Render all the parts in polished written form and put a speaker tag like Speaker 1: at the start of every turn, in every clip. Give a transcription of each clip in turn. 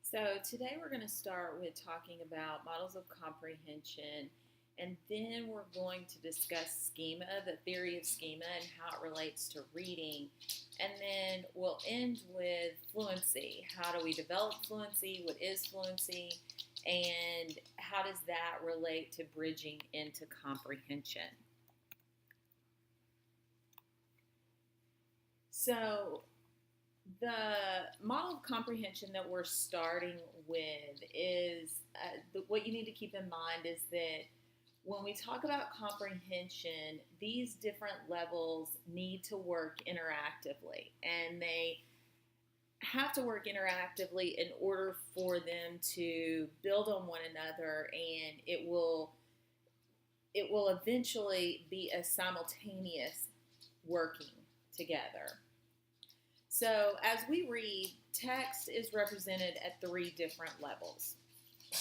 Speaker 1: So today we're going to start with talking about models of comprehension, and then we're going to discuss schema, the theory of schema, and how it relates to reading. And then we'll end with fluency. How do we develop fluency? What is fluency? And how does that relate to bridging into comprehension? So the model of comprehension that we're starting with is what you need to keep in mind is that when we talk about comprehension, these different levels need to work interactively, and they have to work interactively in order for them to build on one another, and it will eventually be a simultaneous working together. So, as we read, text is represented at three different levels.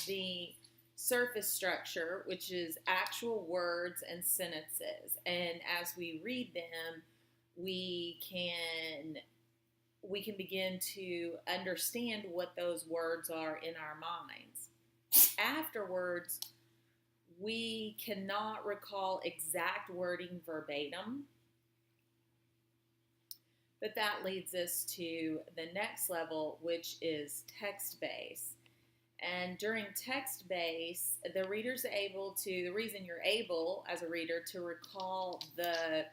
Speaker 1: The surface structure, which is actual words and sentences, and as we read them, we can we can begin to understand what those words are in our minds. Afterwards, we cannot recall exact wording verbatim, but that leads us to the next level, which is text base. And during text base, the reason you're able as a reader to recall the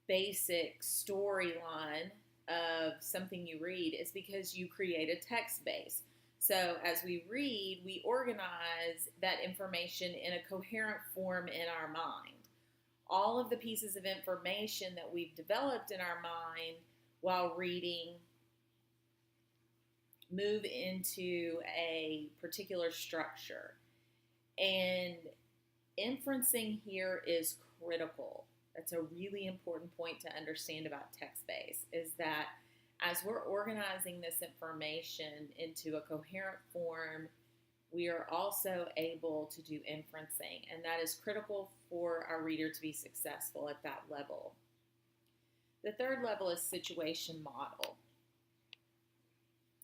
Speaker 1: basic storyline of something you read is because you create a text base. So as we read, we organize that information in a coherent form in our mind. All of the pieces of information that we've developed in our mind while reading move into a particular structure. And inferencing here is critical. That's a really important point to understand about text base, is that as we're organizing this information into a coherent form, we are also able to do inferencing, and that is critical for our reader to be successful at that level. The third level is situation model.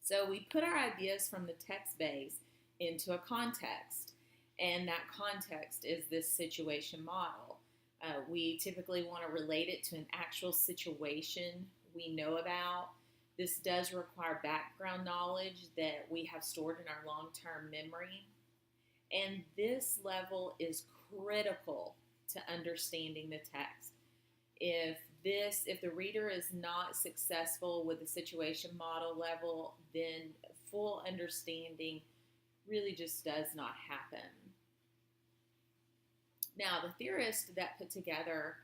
Speaker 1: So we put our ideas from the text base into a context, and that context is this situation model. We typically want to relate it to an actual situation we know about. This does require background knowledge that we have stored in our long-term memory. And this level is critical to understanding the text. If the reader is not successful with the situation model level, then full understanding really just does not happen. Now, the theorist that put together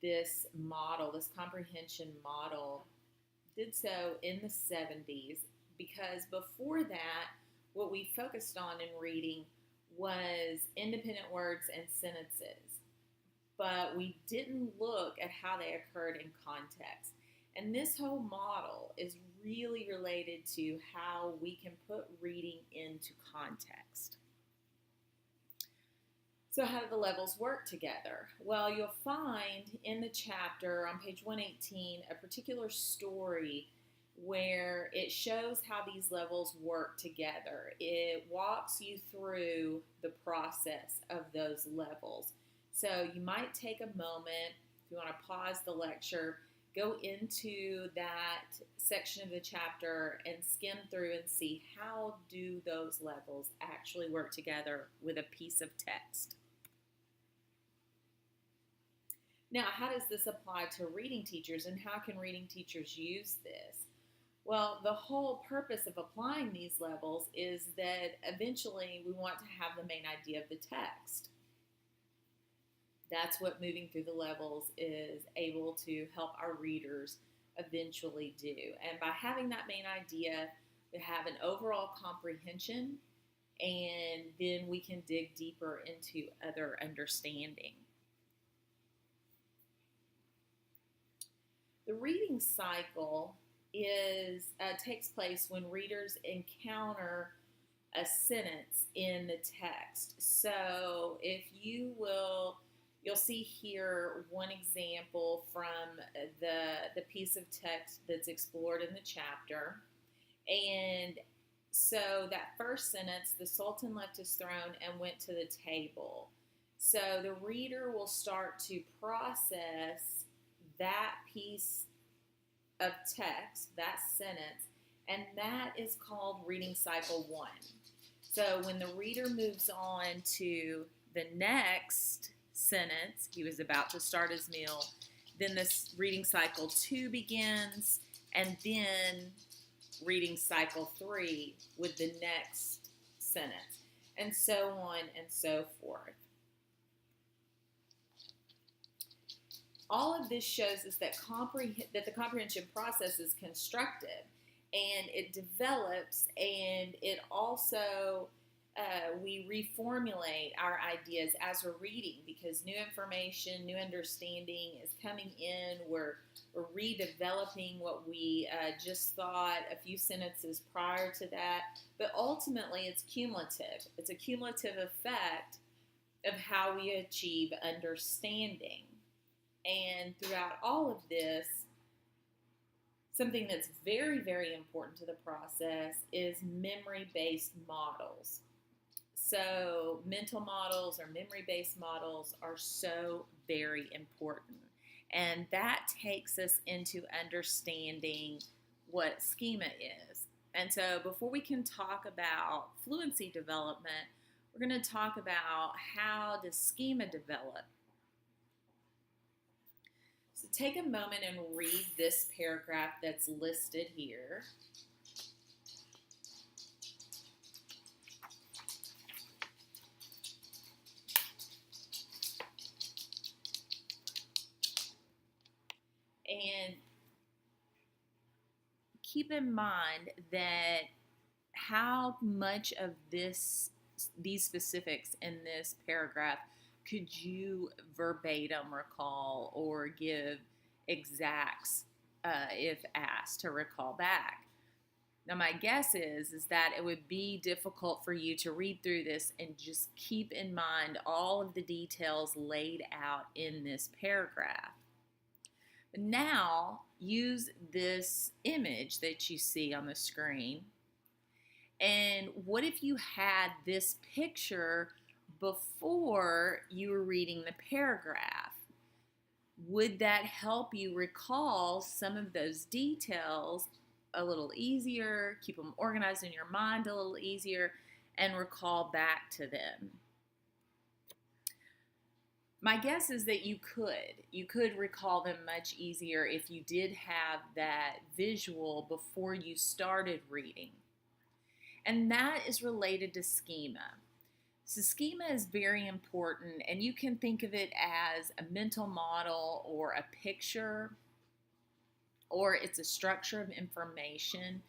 Speaker 1: this model, this comprehension model, did so in the 70s, because before that, what we focused on in reading was independent words and sentences, but we didn't look at how they occurred in context. And this whole model is really related to how we can put reading into context. So how do the levels work together? Well, you'll find in the chapter on page 118 a particular story where it shows how these levels work together. It walks you through the process of those levels. So you might take a moment, if you want to pause the lecture, go into that section of the chapter and skim through and see how do those levels actually work together with a piece of text. Now, how does this apply to reading teachers, and how can reading teachers use this? Well, the whole purpose of applying these levels is that eventually we want to have the main idea of the text. That's what moving through the levels is able to help our readers eventually do. And by having that main idea, we have an overall comprehension, and then we can dig deeper into other understanding. The reading cycle takes place when readers encounter a sentence in the text. So if you'll You'll see here one example from the piece of text that's explored in the chapter. And so that first sentence, the Sultan left his throne and went to the table. So the reader will start to process that piece of text, that sentence, and that is called reading cycle 1. So when the reader moves on to the next sentence, he was about to start his meal, then this reading cycle 2 begins, and then reading cycle 3 with the next sentence, and so on and so forth. All of this shows us that the comprehension process is constructive, and it develops, and it also we reformulate our ideas as we're reading, because new information, new understanding is coming in. We're redeveloping what we just thought a few sentences prior to that, but ultimately it's cumulative. It's a cumulative effect of how we achieve understanding. And throughout all of this, something that's very, very important to the process is memory-based models. So mental models or memory-based models are so very important. And that takes us into understanding what schema is. And so before we can talk about fluency development, we're going to talk about how does schema develop. So take a moment and read this paragraph that's listed here. And keep in mind that how much of these specifics in this paragraph could you verbatim recall or give exacts if asked to recall back? Now, my guess is that it would be difficult for you to read through this and just keep in mind all of the details laid out in this paragraph. Now, use this image that you see on the screen. And what if you had this picture before you were reading the paragraph? Would that help you recall some of those details a little easier, keep them organized in your mind a little easier, and recall back to them? My guess is that you could recall them much easier if you did have that visual before you started reading. And that is related to schema. So schema is very important, and you can think of it as a mental model or a picture, or it's a structure of information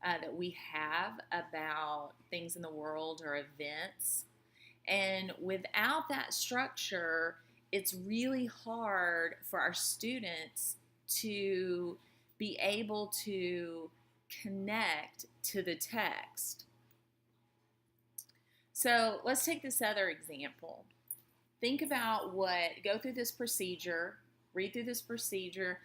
Speaker 1: that we have about things in the world or events. And without that structure, it's really hard for our students to be able to connect to the text. So let's take this other example. Think about go through this procedure, read through this procedure,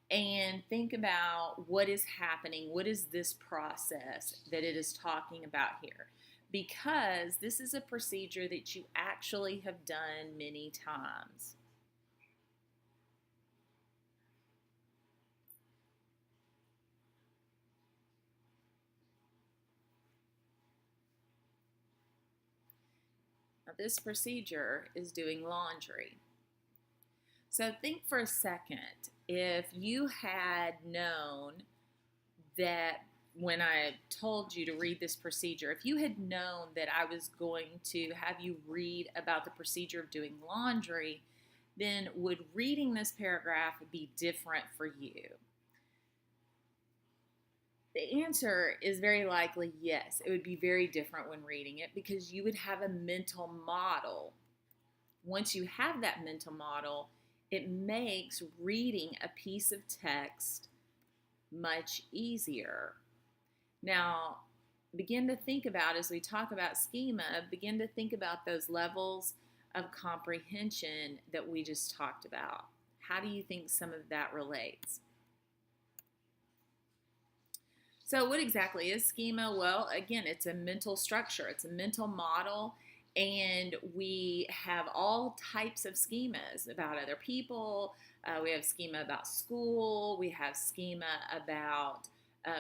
Speaker 1: and think about what is happening. What is this process that it is talking about here? Because this is a procedure that you actually have done many times. Now, this procedure is doing laundry. So think for a second, if you had known that when I told you to read this procedure, if you had known that I was going to have you read about the procedure of doing laundry, then would reading this paragraph be different for you? The answer is very likely yes. It would be very different when reading it because you would have a mental model. Once you have that mental model, it makes reading a piece of text much easier. Now, begin to think about, as we talk about schema, begin to think about those levels of comprehension that we just talked about. How do you think some of that relates? So what exactly is schema? Well, again, it's a mental structure. It's a mental model, and we have all types of schemas about other people. We have schema about school. We have schema about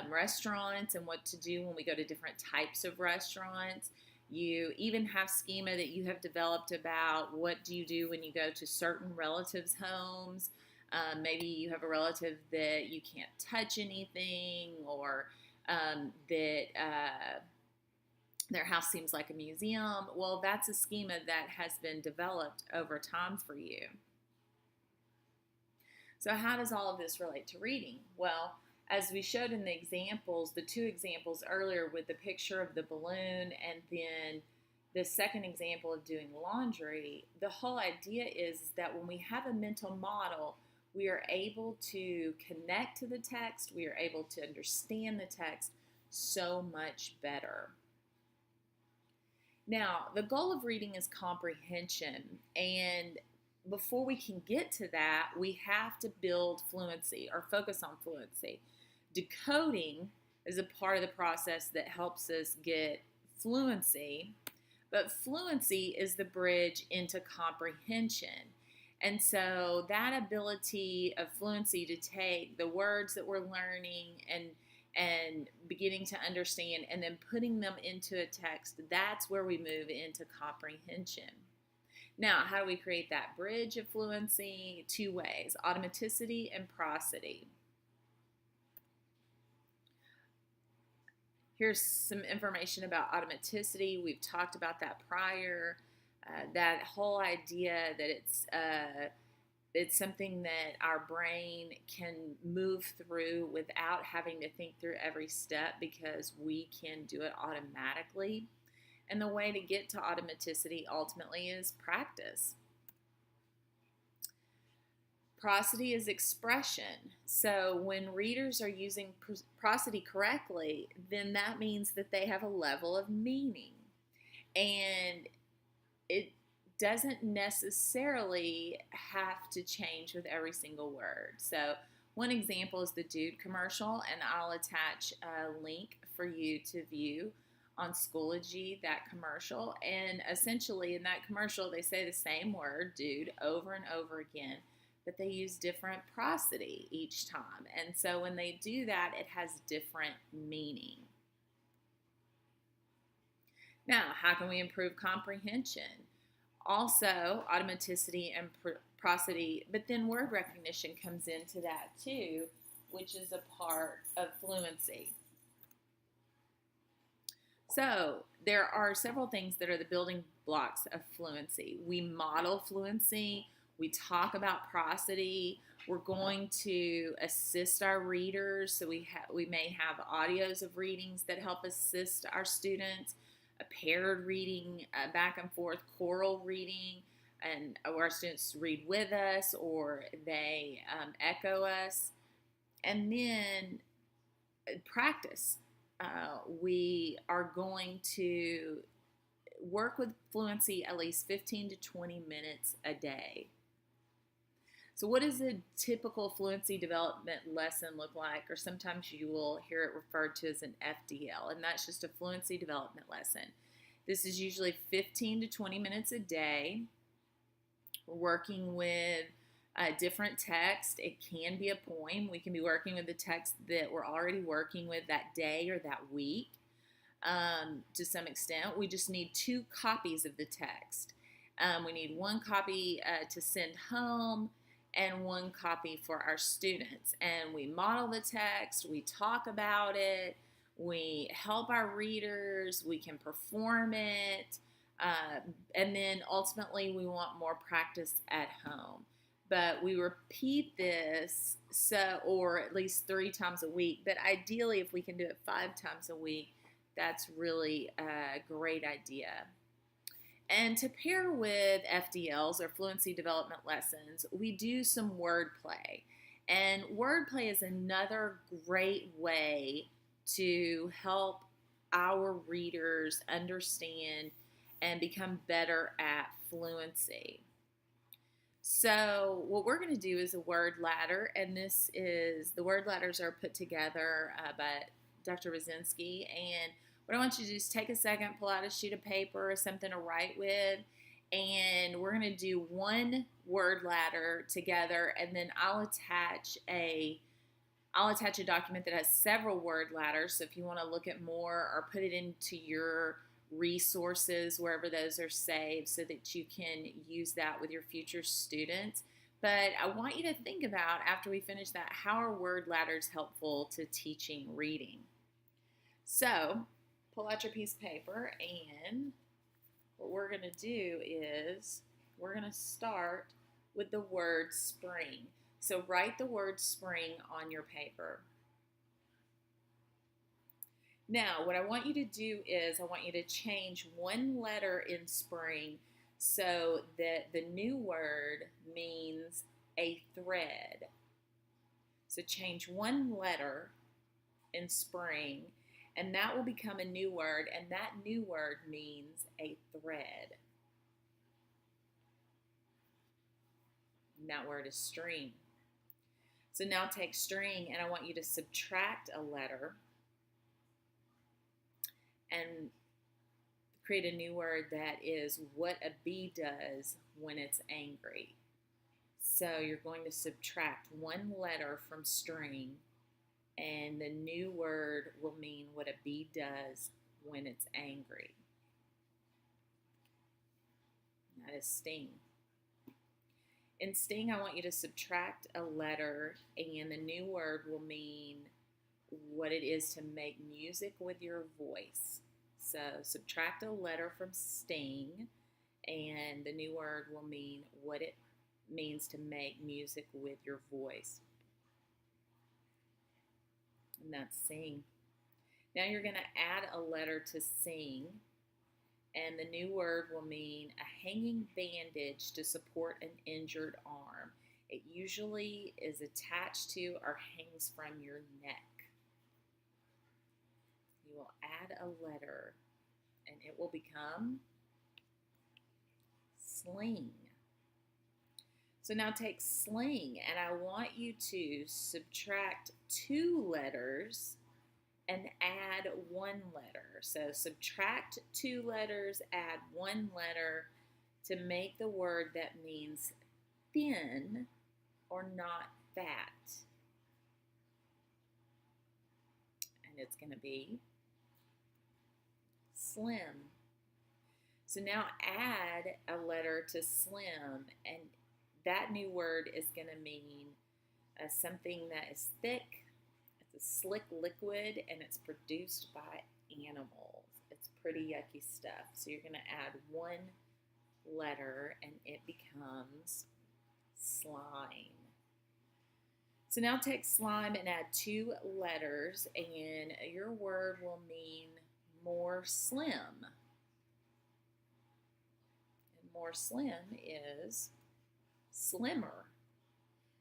Speaker 1: restaurants and what to do when we go to different types of restaurants. You even have schema that you have developed about what do you do when you go to certain relatives' homes. Maybe you have a relative that you can't touch anything, or that their house seems like a museum. Well, that's a schema that has been developed over time for you. So how does all of this relate to reading? Well, as we showed in the examples, the two examples earlier with the picture of the balloon and then the second example of doing laundry, the whole idea is that when we have a mental model, we are able to connect to the text, we are able to understand the text so much better. Now, the goal of reading is comprehension, and before we can get to that, we have to build fluency or focus on fluency. Decoding is a part of the process that helps us get fluency, but fluency is the bridge into comprehension. And so that ability of fluency to take the words that we're learning and beginning to understand and then putting them into a text, that's where we move into comprehension. Now, how do we create that bridge of fluency? Two ways: automaticity and prosody. Here's some information about automaticity. We've talked about that prior. That whole idea that it's something that our brain can move through without having to think through every step because we can do it automatically. And the way to get to automaticity ultimately is practice. Prosody is expression. So when readers are using prosody correctly, then that means that they have a level of meaning. And it doesn't necessarily have to change with every single word. So one example is the Dude commercial, and I'll attach a link for you to view on Schoology, that commercial. And essentially in that commercial, they say the same word, dude, over and over again, but they use different prosody each time. And so when they do that, it has different meaning. Now, how can we improve comprehension? Also, automaticity and prosody, but then word recognition comes into that too, which is a part of fluency. So there are several things that are the building blocks of fluency. We model fluency. We talk about prosody. We're going to assist our readers. So we may have audios of readings that help assist our students, a paired reading, back and forth, choral reading, and our students read with us or they echo us. And then practice. We are going to work with fluency at least 15 to 20 minutes a day. So what does a typical fluency development lesson look like? Or sometimes you will hear it referred to as an FDL, and that's just a fluency development lesson. This is usually 15 to 20 minutes a day. We're working with different text. It can be a poem. We can be working with the text that we're already working with that day or that week. To some extent, we just need 2 copies of the text. We need 1 copy to send home and 1 copy for our students. And we model the text, we talk about it, we help our readers, we can perform it, and then ultimately we want more practice at home. But we repeat this or at least 3 times a week. But ideally, if we can do it 5 times a week, that's really a great idea. And to pair with FDLs or fluency development lessons, we do some wordplay. And wordplay is another great way to help our readers understand and become better at fluency. So what we're going to do is a word ladder, and the word ladders are put together by Dr. Rosinski. And what I want you to do is take a second, pull out a sheet of paper or something to write with, and we're going to do one word ladder together, and then I'll attach a document that has several word ladders. So if you want to look at more or put it into your resources, wherever those are saved, so that you can use that with your future students. But I want you to think about, after we finish that, how are word ladders helpful to teaching reading? So pull out your piece of paper, and what we're going to do is we're going to start with the word spring. So write the word spring on your paper. Now, what I want you to do is I want you to change one letter in spring so that the new word means a thread. So change one letter in spring, and that will become a new word, and that new word means a thread. And that word is string. So now take string, and I want you to subtract a letter and create a new word that is what a bee does when it's angry. So you're going to subtract one letter from string, and the new word will mean what a bee does when it's angry. That is sting. In sting, I want you to subtract a letter, and the new word will mean what it is to make music with your voice. So subtract a letter from sting, and the new word will mean what it means to make music with your voice. And that's sing. Now you're going to add a letter to sing, and the new word will mean a hanging bandage to support an injured arm. It usually is attached to or hangs from your neck. You will add a letter, and it will become sling. So now take sling, and I want you to subtract 2 letters and add 1 letter. So subtract 2 letters, add 1 letter to make the word that means thin or not fat. And it's going to be slim. So now add a letter to slim, and that new word is going to mean something that is thick. It's a slick liquid, and it's produced by animals. It's pretty yucky stuff. So you're going to add 1 letter, and it becomes slime. So now take slime and add 2 letters, and your word will mean more slim. And more slim is slimmer.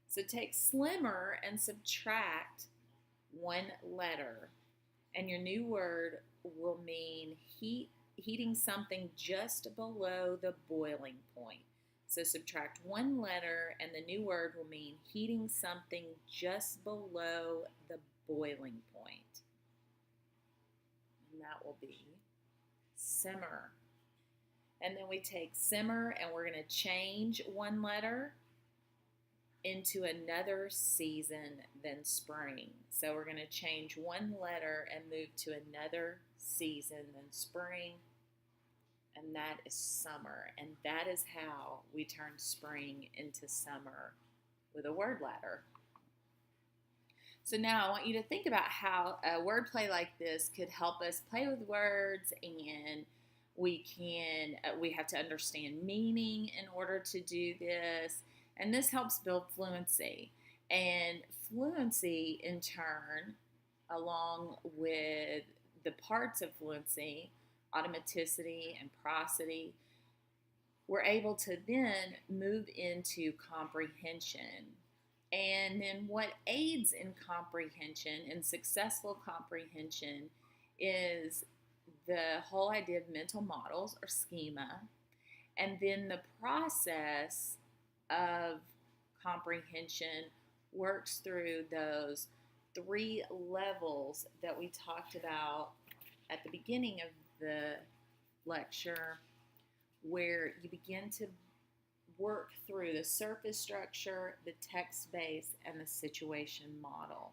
Speaker 1: So take slimmer and subtract 1 letter, and your new word will mean heating something just below the boiling point. So subtract 1 letter, and the new word will mean heating something just below the boiling point. And that will be simmer. And then we take simmer, and we're going to change 1 letter into another season than spring. So we're going to change 1 letter and move to another season than spring, and that is summer. And that is how we turn spring into summer with a word ladder. So now I want you to think about how a wordplay like this could help us play with words, and we have to understand meaning in order to do this. And this helps build fluency. And fluency, in turn, along with the parts of fluency, automaticity and prosody, we're able to then move into comprehension. And then what aids in comprehension and successful comprehension is the whole idea of mental models or schema, and then the process of comprehension works through those 3 levels that we talked about at the beginning of the lecture, where you begin to work through the surface structure, the text base, and the situation model.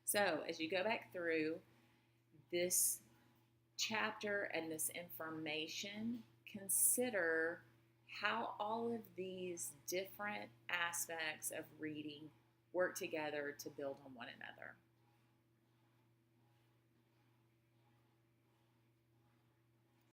Speaker 1: So as you go back through this chapter and this information, consider how all of these different aspects of reading work together to build on one another.